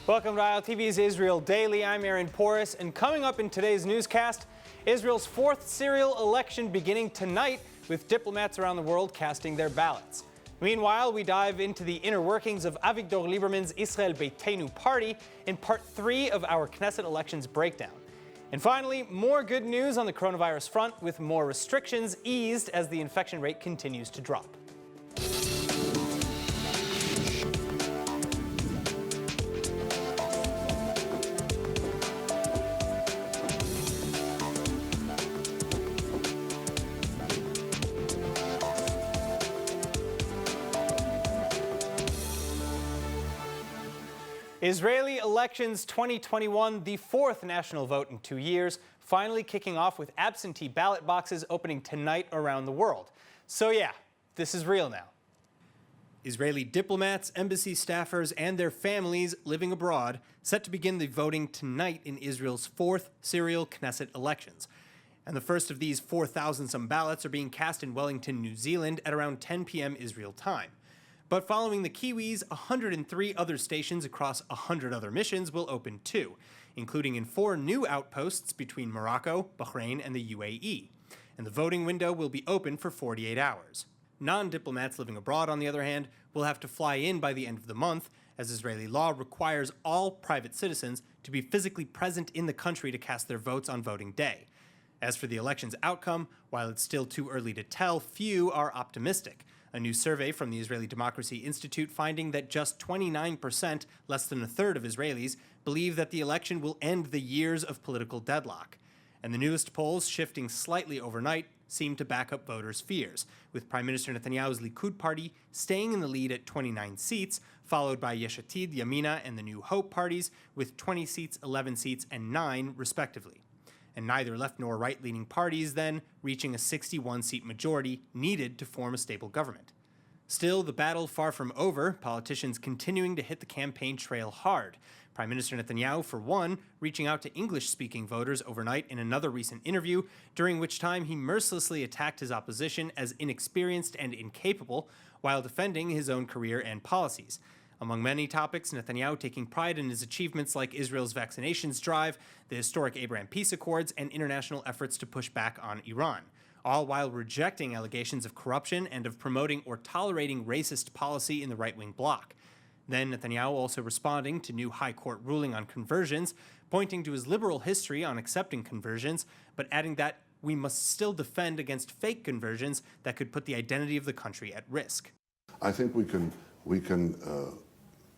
Welcome to ILTV's Israel Daily. I'm Aaron Porras, and coming up in today's newscast, Israel's fourth serial election beginning tonight with diplomats around the world casting their ballots. Meanwhile, we dive into the inner workings of Avigdor Lieberman's Israel Beitenu party in part 3 of our Knesset elections breakdown. And finally, more good news on the coronavirus front, with more restrictions eased as the infection rate continues to drop. Israeli elections 2021, the fourth national vote in 2 years, finally kicking off with absentee ballot boxes opening tonight around the world. So yeah, this is real now. Israeli diplomats, embassy staffers, and their families living abroad set to begin the voting tonight in Israel's fourth serial Knesset elections. And the first of these 4,000-some ballots are being cast in Wellington, New Zealand at around 10 p.m. Israel time. But following the Kiwis, 103 other stations across 100 other missions will open too, including in 4 new outposts between Morocco, Bahrain, and the UAE. And the voting window will be open for 48 hours. Non-diplomats living abroad, on the other hand, will have to fly in by the end of the month, as Israeli law requires all private citizens to be physically present in the country to cast their votes on voting day. As for the election's outcome, while it's still too early to tell, few are optimistic. A new survey from the Israeli Democracy Institute finding that just 29%, less than a third of Israelis, believe that the election will end the years of political deadlock. And the newest polls, shifting slightly overnight, seem to back up voters' fears, with Prime Minister Netanyahu's Likud party staying in the lead at 29 seats, followed by Yesh Atid, Yamina, and the New Hope parties, with 20 seats, 11 seats, and 9, respectively. And neither left nor right-leaning parties then reaching a 61-seat majority needed to form a stable government. Still, the battle far from over, politicians continuing to hit the campaign trail hard. Prime Minister Netanyahu, for one, reaching out to English-speaking voters overnight in another recent interview, during which time he mercilessly attacked his opposition as inexperienced and incapable, while defending his own career and policies. Among many topics, Netanyahu taking pride in his achievements like Israel's vaccinations drive, the historic Abraham Peace Accords, and international efforts to push back on Iran, all while rejecting allegations of corruption and of promoting or tolerating racist policy in the right-wing bloc. Then Netanyahu also responding to new high court ruling on conversions, pointing to his liberal history on accepting conversions, but adding that we must still defend against fake conversions that could put the identity of the country at risk. I think we can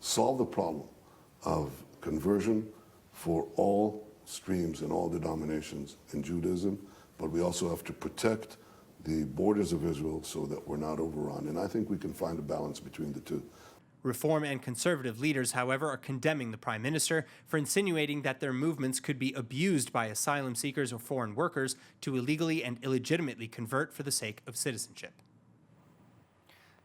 solve the problem of conversion for all streams and all denominations in Judaism, but we also have to protect the borders of Israel so that we're not overrun. And I think we can find a balance between the two. Reform and conservative leaders, however, are condemning the prime minister for insinuating that their movements could be abused by asylum seekers or foreign workers to illegally and illegitimately convert for the sake of citizenship.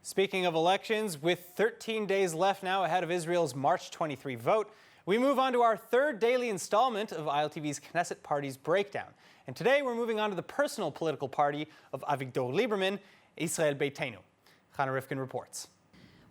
Speaking of elections, with 13 days left now ahead of Israel's March 23 vote, we move on to our third daily installment of ILTV's Knesset Parties Breakdown. And today we're moving on to the personal political party of Avigdor Lieberman, Israel Beitenu. Chana Rifkin reports.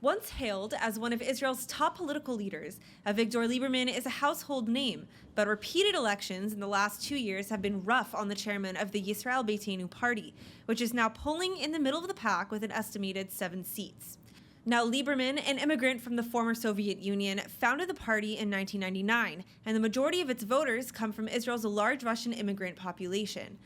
Once hailed as one of Israel's top political leaders, Avigdor Lieberman is a household name, but repeated elections in the last 2 years have been rough on the chairman of the Israel Beitenu party, which is now polling in the middle of the pack with an estimated 7 seats. Now, Lieberman, an immigrant from the former Soviet Union, founded the party in 1999, and the majority of its voters come from Israel's large Russian immigrant population.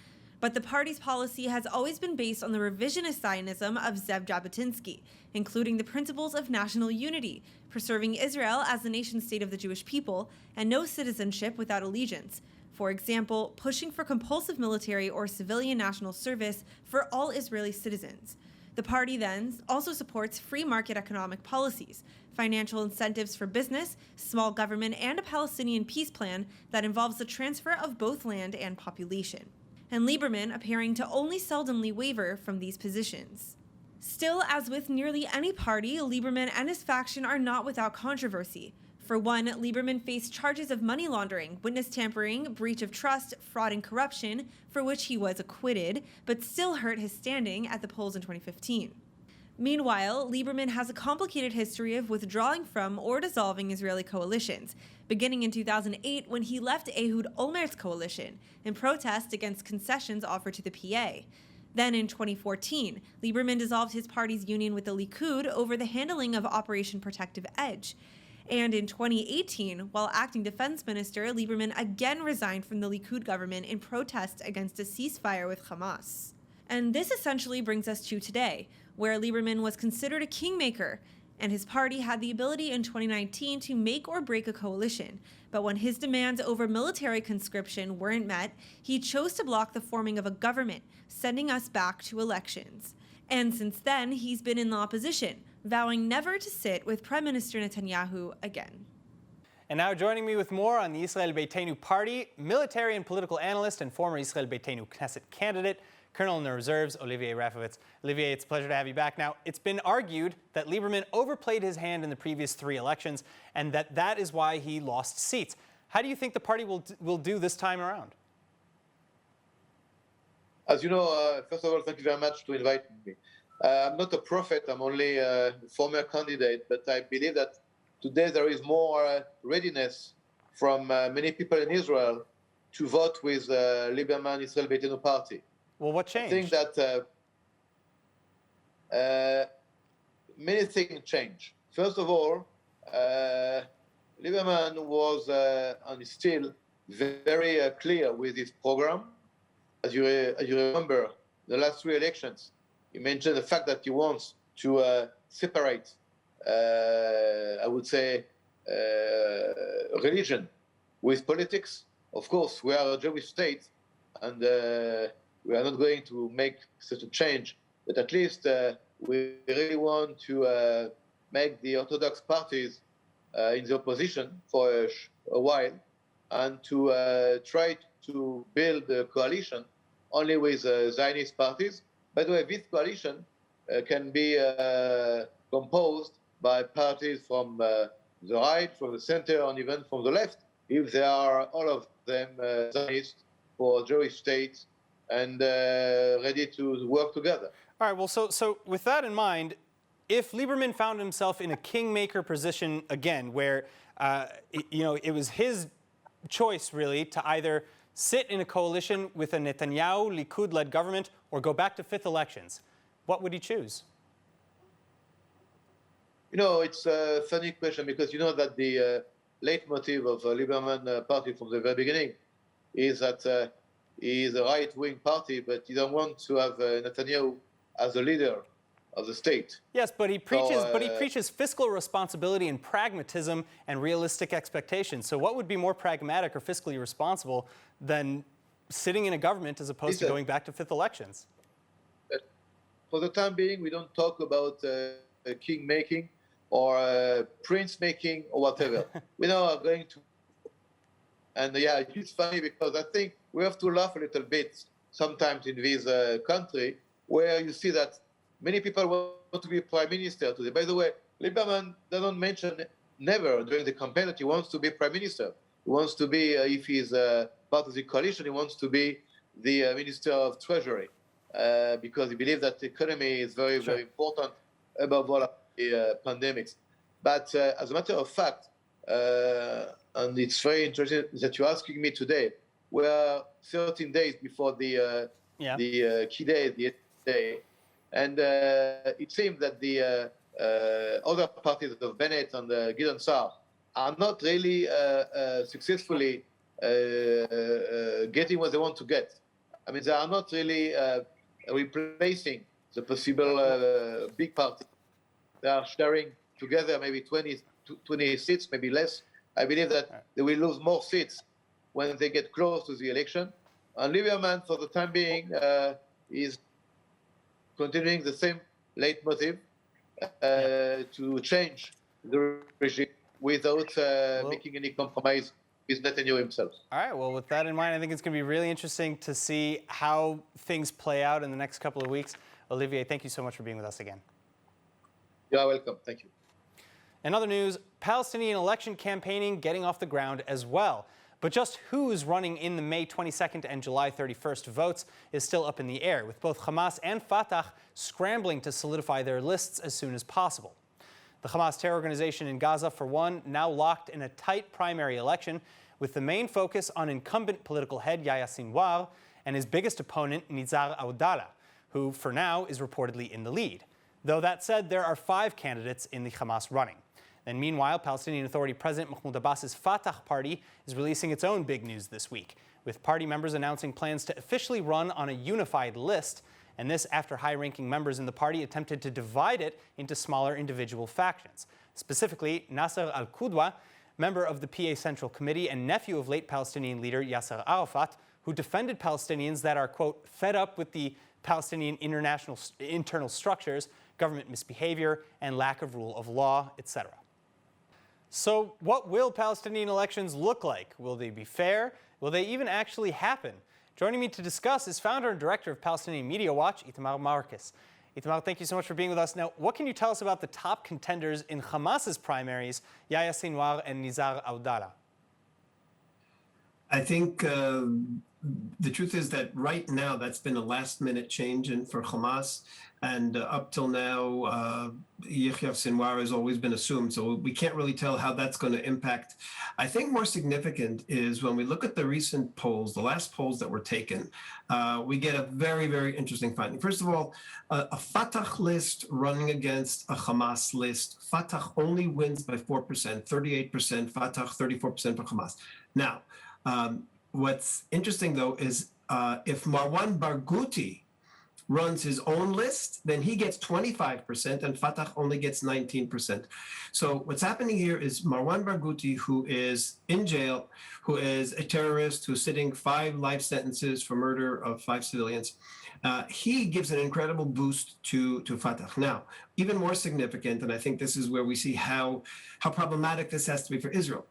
But the party's policy has always been based on the revisionist Zionism of Zev Jabotinsky, including the principles of national unity, preserving Israel as the nation-state of the Jewish people, and no citizenship without allegiance. For example, pushing for compulsive military or civilian national service for all Israeli citizens. The party then also supports free market economic policies, financial incentives for business, small government, and a Palestinian peace plan that involves the transfer of both land and population. And Lieberman appearing to only seldomly waver from these positions. Still, as with nearly any party, Lieberman and his faction are not without controversy. For one, Lieberman faced charges of money laundering, witness tampering, breach of trust, fraud, and corruption, for which he was acquitted, but still hurt his standing at the polls in 2015. Meanwhile, Lieberman has a complicated history of withdrawing from or dissolving Israeli coalitions, beginning in 2008 when he left Ehud Olmert's coalition in protest against concessions offered to the PA. Then in 2014, Lieberman dissolved his party's union with the Likud over the handling of Operation Protective Edge. And in 2018, while acting defense minister, Lieberman again resigned from the Likud government in protest against a ceasefire with Hamas. And this essentially brings us to today, where Lieberman was considered a kingmaker, and his party had the ability in 2019 to make or break a coalition. But when his demands over military conscription weren't met, he chose to block the forming of a government, sending us back to elections. And since then, he's been in the opposition, vowing never to sit with Prime Minister Netanyahu again. And now joining me with more on the Israel Beitenu party, military and political analyst and former Israel Beitenu Knesset candidate, Colonel in the Reserves, Olivier Rafovitz. Olivier, it's a pleasure to have you back. Now, it's been argued that Lieberman overplayed his hand in the previous 3 elections and that is why he lost seats. How do you think the party will do this time around? As you know, first of all, thank you very much to invite me. I'm not a prophet, I'm only a former candidate, but I believe that today there is more readiness from many people in Israel to vote with Lieberman Israel Beitenu party. Well, what changed? I think that many things change. First of all, Lieberman was and is still very clear with his program. As you remember, the last 3 elections, he mentioned the fact that he wants to separate, I would say, religion with politics. Of course, we are a Jewish state, and we are not going to make such a change, but at least we really want to make the Orthodox parties in the opposition for a while and to try to build a coalition only with Zionist parties. By the way, this coalition can be composed by parties from the right, from the center, and even from the left, if they are all of them Zionist for Jewish states and ready to work together. All right, well, so with that in mind, if Lieberman found himself in a kingmaker position again, where it was his choice really to either sit in a coalition with a Netanyahu Likud-led government or go back to 5th elections, what would he choose? It's a funny question because you know that the leitmotif of Lieberman party from the very beginning is that he is a right-wing party, but he don't want to have Netanyahu as a leader of the state. Yes, but he preaches fiscal responsibility and pragmatism and realistic expectations. So what would be more pragmatic or fiscally responsible than sitting in a government as opposed to going back to 5th elections? For the time being, we don't talk about king making or prince making or whatever. We now are going to, and yeah, it's funny because I think we have to laugh a little bit sometimes in this country where you see that many people want to be prime minister today. By the way, Lieberman doesn't mention never during the campaign that he wants to be prime minister. He wants to be, if he's part of the coalition, he wants to be the minister of treasury because he believes that the economy is very, very important above all of the pandemics. But as a matter of fact, and it's very interesting that you're asking me today, we are 13 days before the key day, the day, and it seems that the other parties of Bennett and Gideon Sa'ar are not really successfully getting what they want to get. I mean, they are not really replacing the possible big party. They are sharing together maybe 20 seats, maybe less. I believe that they will lose more seats when they get close to the election. And Lieberman, for the time being, is continuing the same leitmotif to change the regime without making any compromise with Netanyahu himself. All right, well, with that in mind, I think it's going to be really interesting to see how things play out in the next couple of weeks. Olivier, thank you so much for being with us again. You're welcome. Thank you. In other news, Palestinian election campaigning getting off the ground as well. But just who's running in the May 22nd and July 31st votes is still up in the air, with both Hamas and Fatah scrambling to solidify their lists as soon as possible. The Hamas terror organization in Gaza, for one, now locked in a tight primary election, with the main focus on incumbent political head Yahya Sinwar and his biggest opponent, Nizar Abdallah, who, for now, is reportedly in the lead. Though that said, there are 5 candidates in the Hamas running. And meanwhile, Palestinian Authority President Mahmoud Abbas's Fatah party is releasing its own big news this week, with party members announcing plans to officially run on a unified list, and this after high-ranking members in the party attempted to divide it into smaller individual factions. Specifically, Nasser al-Qudwa, member of the PA Central Committee and nephew of late Palestinian leader Yasser Arafat, who defended Palestinians that are, quote, fed up with the Palestinian internal structures, government misbehavior, and lack of rule of law, etc. So what will Palestinian elections look like? Will they be fair? Will they even actually happen? Joining me to discuss is founder and director of Palestinian Media Watch, Itamar Marcus. Itamar, thank you so much for being with us. Now, what can you tell us about the top contenders in Hamas's primaries, Yahya Sinwar and Nizar Abdallah? I think the truth is that right now that's been a last-minute change for Hamas, and up till now, Yahya Sinwar has always been assumed, so we can't really tell how that's going to impact. I think more significant is when we look at the recent polls, the last polls that were taken, we get a very, very interesting finding. First of all, a Fatah list running against a Hamas list, Fatah only wins by 4%, 38% Fatah, 34% for Hamas. Now, what's interesting, though, is if Marwan Barghouti runs his own list, then he gets 25% and Fatah only gets 19%. So what's happening here is Marwan Barghouti, who is in jail, who is a terrorist, who's sitting 5 life sentences for murder of 5 civilians, he gives an incredible boost to Fatah. Now, even more significant, and I think this is where we see how problematic this has to be for Israel.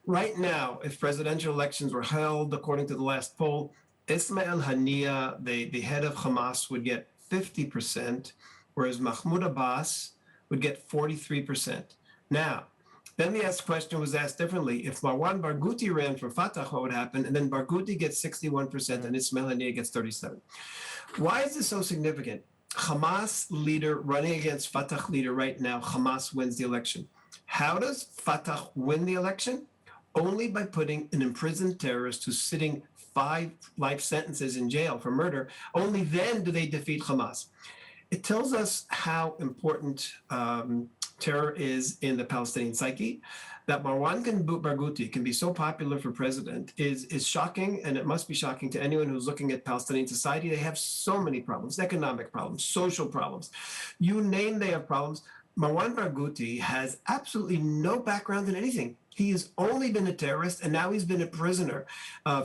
Right now, if presidential elections were held according to the last poll, Ismail Haniyeh, the head of Hamas, would get 50%, whereas Mahmoud Abbas would get 43%. Now, then the question was asked differently. If Marwan Barghouti ran for Fatah, what would happen? And then Barghouti gets 61% and Ismail Haniyeh gets 37%. Why is this so significant? Hamas leader running against Fatah leader right now, Hamas wins the election. How does Fatah win the election? Only by putting an imprisoned terrorist who's sitting 5 life sentences in jail for murder. Only then do they defeat Hamas. It tells us how important terror is in the Palestinian psyche. That Marwan Barghouti can be so popular for president is shocking, and it must be shocking to anyone who's looking at Palestinian society. They have so many problems, economic problems, social problems. You name, they have problems. Marwan Barghouti has absolutely no background in anything. He has only been a terrorist, and now he's been a prisoner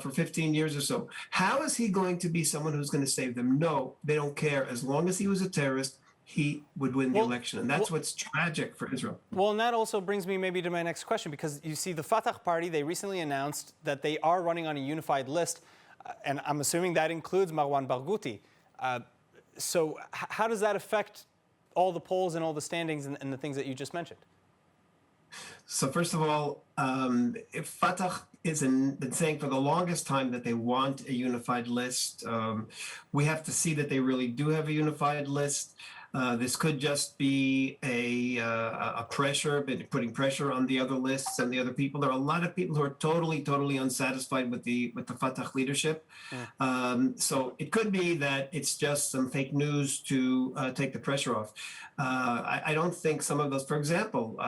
for 15 years or so. How is he going to be someone who's going to save them? No, they don't care. As long as he was a terrorist, he would win the election. And that's what's tragic for Israel. Well, and that also brings me maybe to my next question, because you see the Fatah party, they recently announced that they are running on a unified list, and I'm assuming that includes Marwan Barghouti. So how does that affect all the polls and all the standings and the things that you just mentioned? So first of all, if Fatah has been saying for the longest time that they want a unified list, we have to see that they really do have a unified list. This could just be a pressure, putting pressure on the other lists and the other people. There are a lot of people who are totally unsatisfied with the Fatah leadership. So it could be that it's just some fake news to take the pressure off. I don't think some of those, for example,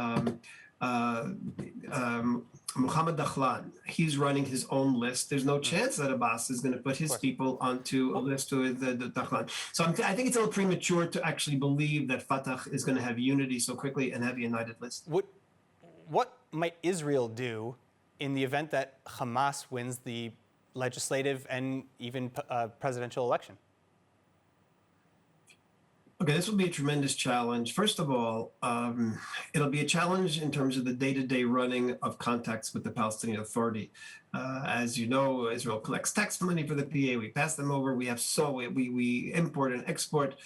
Mohammed Dakhlan, he's running his own list. There's no chance that Abbas is going to put his people onto a list with the Dakhlan. So I think it's a little premature to actually believe that Fatah is going to have unity so quickly and have a united list. What might Israel do in the event that Hamas wins the legislative and even presidential election? Okay, this will be a tremendous challenge. First of all, it'll be a challenge in terms of the day-to-day running of contacts with the Palestinian Authority. As you know, Israel collects tax money for the PA. We pass them over. We have we import and export.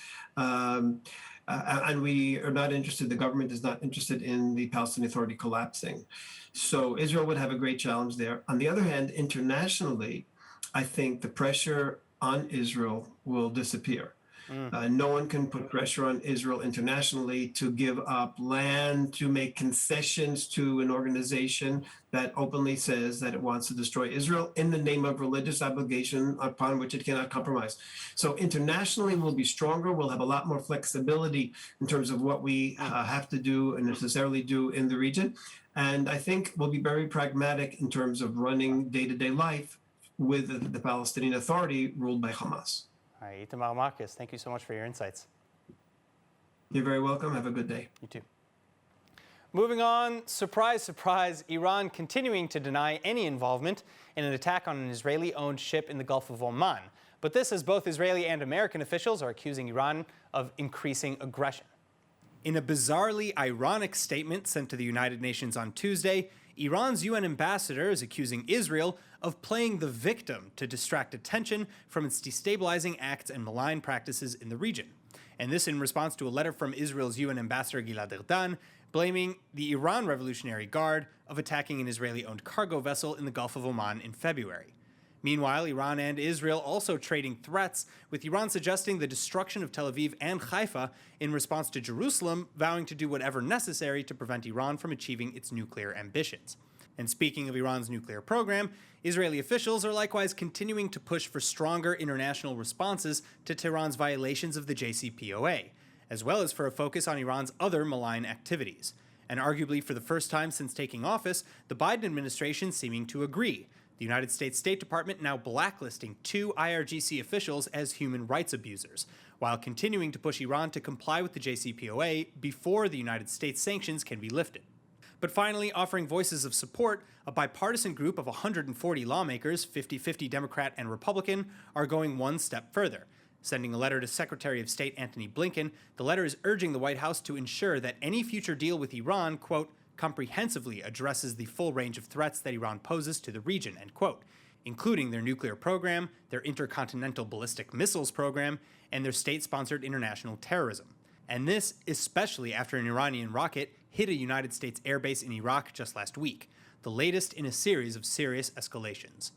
And we are not interested, the government is not interested in the Palestinian Authority collapsing. So Israel would have a great challenge there. On the other hand, internationally, I think the pressure on Israel will disappear. No one can put pressure on Israel internationally to give up land, to make concessions to an organization that openly says that it wants to destroy Israel in the name of religious obligation upon which it cannot compromise. So internationally, we'll be stronger. We'll have a lot more flexibility in terms of what we have to do and necessarily do in the region. And I think we'll be very pragmatic in terms of running day-to-day life with the Palestinian Authority ruled by Hamas. All right, Itamar Marcus, thank you so much for your insights. You're very welcome. Have a good day. You too. Moving on, surprise, surprise, Iran continuing to deny any involvement in an attack on an Israeli-owned ship in the Gulf of Oman. But this as both Israeli and American officials are accusing Iran of increasing aggression. In a bizarrely ironic statement sent to the United Nations on Tuesday, Iran's UN ambassador is accusing Israel of playing the victim to distract attention from its destabilizing acts and malign practices in the region. And this in response to a letter from Israel's UN ambassador Gilad Erdan blaming the Iran Revolutionary Guard of attacking an Israeli-owned cargo vessel in the Gulf of Oman in February. Meanwhile, Iran and Israel also trading threats, with Iran suggesting the destruction of Tel Aviv and Haifa in response to Jerusalem vowing to do whatever necessary to prevent Iran from achieving its nuclear ambitions. And speaking of Iran's nuclear program, Israeli officials are likewise continuing to push for stronger international responses to Tehran's violations of the JCPOA, as well as for a focus on Iran's other malign activities. And arguably for the first time since taking office, the Biden administration seeming to agree. The United States State Department now blacklisting 2 IRGC officials as human rights abusers, while continuing to push Iran to comply with the JCPOA before the United States sanctions can be lifted. But finally, offering voices of support, a bipartisan group of 140 lawmakers, 50-50 Democrat and Republican, are going one step further. Sending a letter to Secretary of State Antony Blinken, the letter is urging the White House to ensure that any future deal with Iran, quote, comprehensively addresses the full range of threats that Iran poses to the region, end quote, including their nuclear program, their intercontinental ballistic missiles program, and their state-sponsored international terrorism. And this especially after an Iranian rocket hit a United States airbase in Iraq just last week, the latest in a series of serious escalations.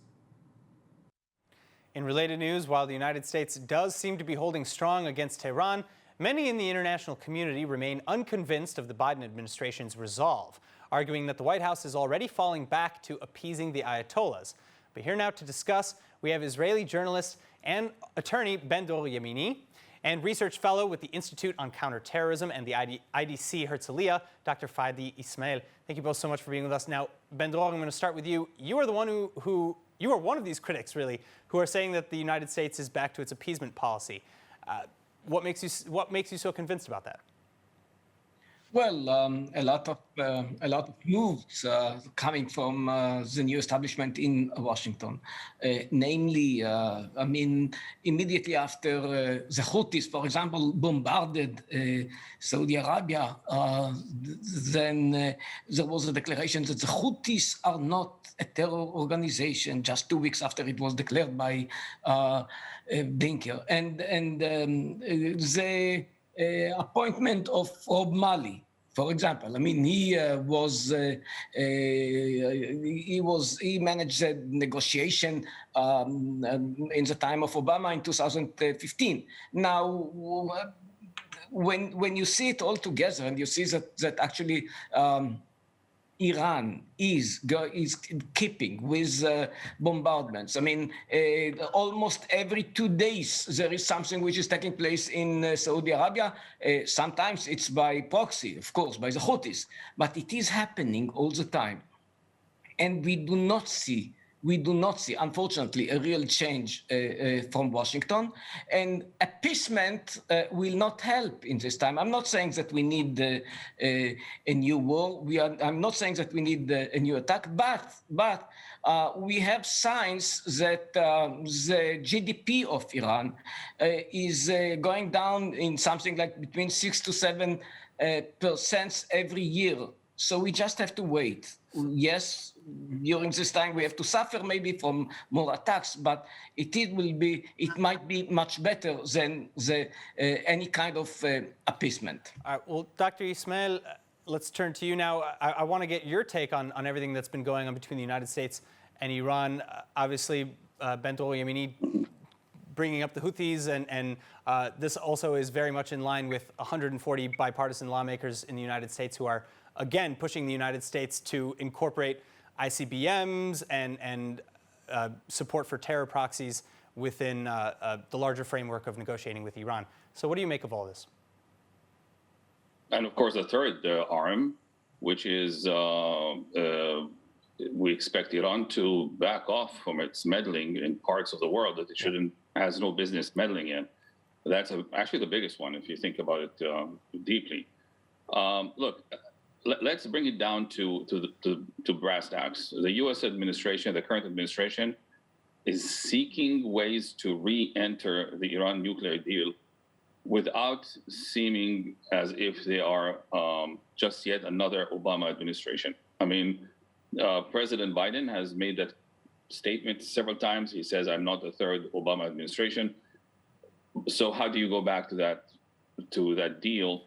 In related news, while the United States does seem to be holding strong against Tehran, many in the international community remain unconvinced of the Biden administration's resolve, arguing that the White House is already falling back to appeasing the Ayatollahs. But here now to discuss, we have Israeli journalist and attorney Ben-Dor Yemini, and research fellow with the Institute on Counterterrorism and the IDC Herzliya, Dr. Fadi Ismail. Thank you both so much for being with us. Now, Ben-Dor, I'm going to start with you. You are the one you are one of these critics, really, who are saying that the United States is back to its appeasement policy. What makes you so convinced about that? Well, a lot of moves coming from the new establishment in Washington. Namely, I mean, immediately after the Houthis, for example, bombarded Saudi Arabia, then there was a declaration that the Houthis are not a terror organization. Just 2 weeks after it was declared by Blinken, and the appointment of Rob Malley, for example. I mean, he managed the negotiation in the time of Obama in 2015. Now, when you see it all together and you see that actually Iran is keeping with bombardments. I mean, almost every 2 days there is something which is taking place in Saudi Arabia. Sometimes it's by proxy, of course, by the Houthis, but it is happening all the time. And we do not see, unfortunately, a real change from Washington. And appeasement will not help in this time. I'm not saying that we need a new war. I'm not saying that we need a new attack, but we have signs that the GDP of Iran is going down in something like between 6 to 7% every year. So we just have to wait. Yes, during this time we have to suffer maybe from more attacks, but it might be much better than any kind of appeasement. All right, well, Dr. Ismail, let's turn to you now. I want to get your take on everything that's been going on between the United States and Iran. Obviously, Ben-Dor Yemeni bringing up the Houthis, and this also is very much in line with 140 bipartisan lawmakers in the United States who are, again, pushing the United States to incorporate ICBMs and support for terror proxies within the larger framework of negotiating with Iran. So what do you make of all this? And of course, the third arm, which is we expect Iran to back off from its meddling in parts of the world that it has no business meddling in. That's actually the biggest one if you think about it deeply. Look, let's bring it down to brass tacks. The U.S. administration, the current administration, is seeking ways to re-enter the Iran nuclear deal without seeming as if they are just yet another Obama administration. I mean, President Biden has made that statement several times. He says, I'm not the third Obama administration. So how do you go back to that deal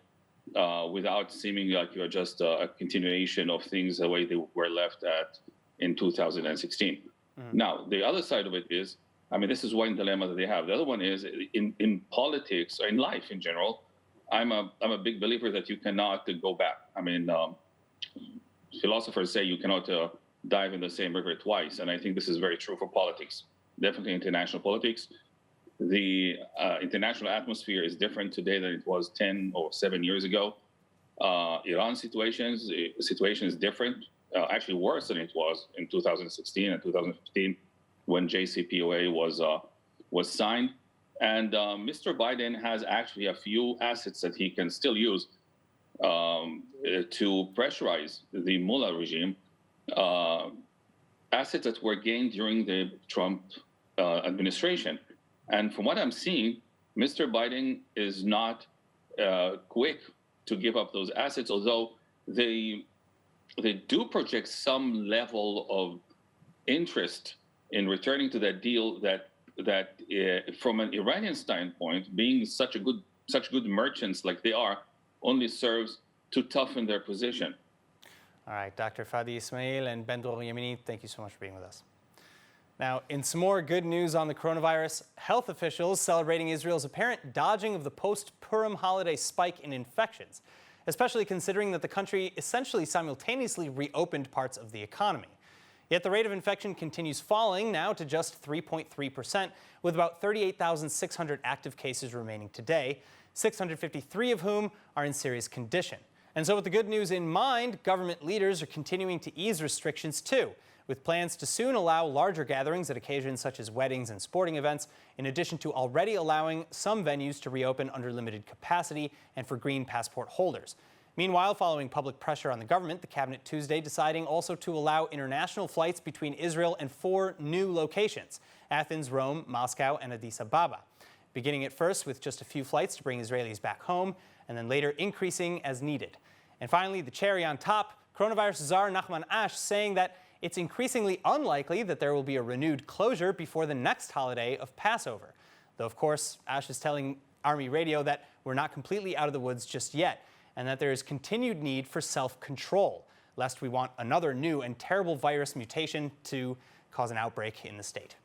without seeming like you're just a continuation of things the way they were left at in 2016? Now, the other side of it is, I mean, this is one dilemma that they have. The other one is in politics, or in life in general, I'm a big believer that you cannot go back. I mean, philosophers say you cannot dive in the same river twice. And I think this is very true for politics, definitely international politics. The international atmosphere is different today than it was 10 or 7 years ago. Iran's situation is different, actually worse than it was in 2016 and 2015 when JCPOA was signed. And Mr. Biden has actually a few assets that he can still use to pressurize the Mullah regime, assets that were gained during the Trump administration. And from what I'm seeing, Mr. Biden is not quick to give up those assets, although they do project some level of interest in returning to that deal that from an Iranian standpoint, being such good merchants like they are, only serves to toughen their position. All right, Dr. Fadi Ismail and Ben-Dor Yemeni, thank you so much for being with us. Now, in some more good news on the coronavirus, health officials celebrating Israel's apparent dodging of the post-Purim holiday spike in infections, especially considering that the country essentially simultaneously reopened parts of the economy. Yet the rate of infection continues falling now to just 3.3%, with about 38,600 active cases remaining today, 653 of whom are in serious condition. And so with the good news in mind, government leaders are continuing to ease restrictions too, with plans to soon allow larger gatherings at occasions such as weddings and sporting events, in addition to already allowing some venues to reopen under limited capacity and for green passport holders. Meanwhile, following public pressure on the government, the cabinet Tuesday deciding also to allow international flights between Israel and 4 new locations: Athens, Rome, Moscow, and Addis Ababa. Beginning at first with just a few flights to bring Israelis back home, and then later increasing as needed. And finally, the cherry on top, coronavirus czar Nachman Ash saying that it's increasingly unlikely that there will be a renewed closure before the next holiday of Passover. Though, of course, Ash is telling Army Radio that we're not completely out of the woods just yet, and that there is continued need for self-control, lest we want another new and terrible virus mutation to cause an outbreak in the state.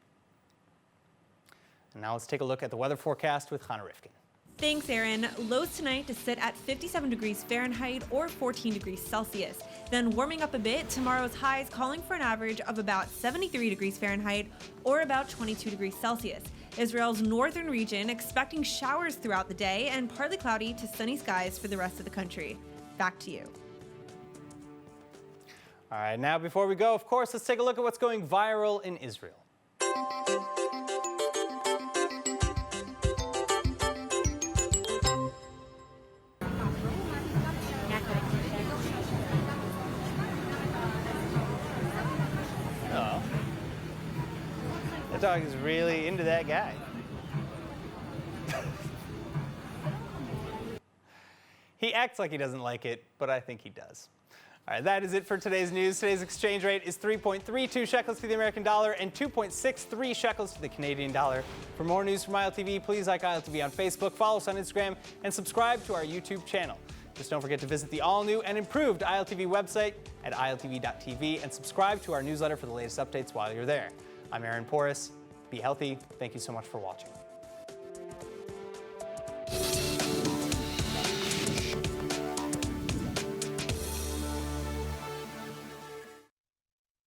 And now let's take a look at the weather forecast with Hannah Rifkin. Thanks, Aaron. Lows tonight to sit at 57 degrees Fahrenheit or 14 degrees Celsius. Then warming up a bit, tomorrow's highs calling for an average of about 73 degrees Fahrenheit or about 22 degrees Celsius. Israel's northern region expecting showers throughout the day and partly cloudy to sunny skies for the rest of the country. Back to you. All right, now before we go, of course, let's take a look at what's going viral in Israel. The dog is really into that guy. He acts like he doesn't like it, but I think he does. All right, that is it for today's news. Today's exchange rate is 3.32 shekels to the American dollar and 2.63 shekels to the Canadian dollar. For more news from ILTV, please like ILTV on Facebook, follow us on Instagram, and subscribe to our YouTube channel. Just don't forget to visit the all-new and improved ILTV website at iltv.tv and subscribe to our newsletter for the latest updates while you're there. I'm Aaron Porras. Be healthy. Thank you so much for watching.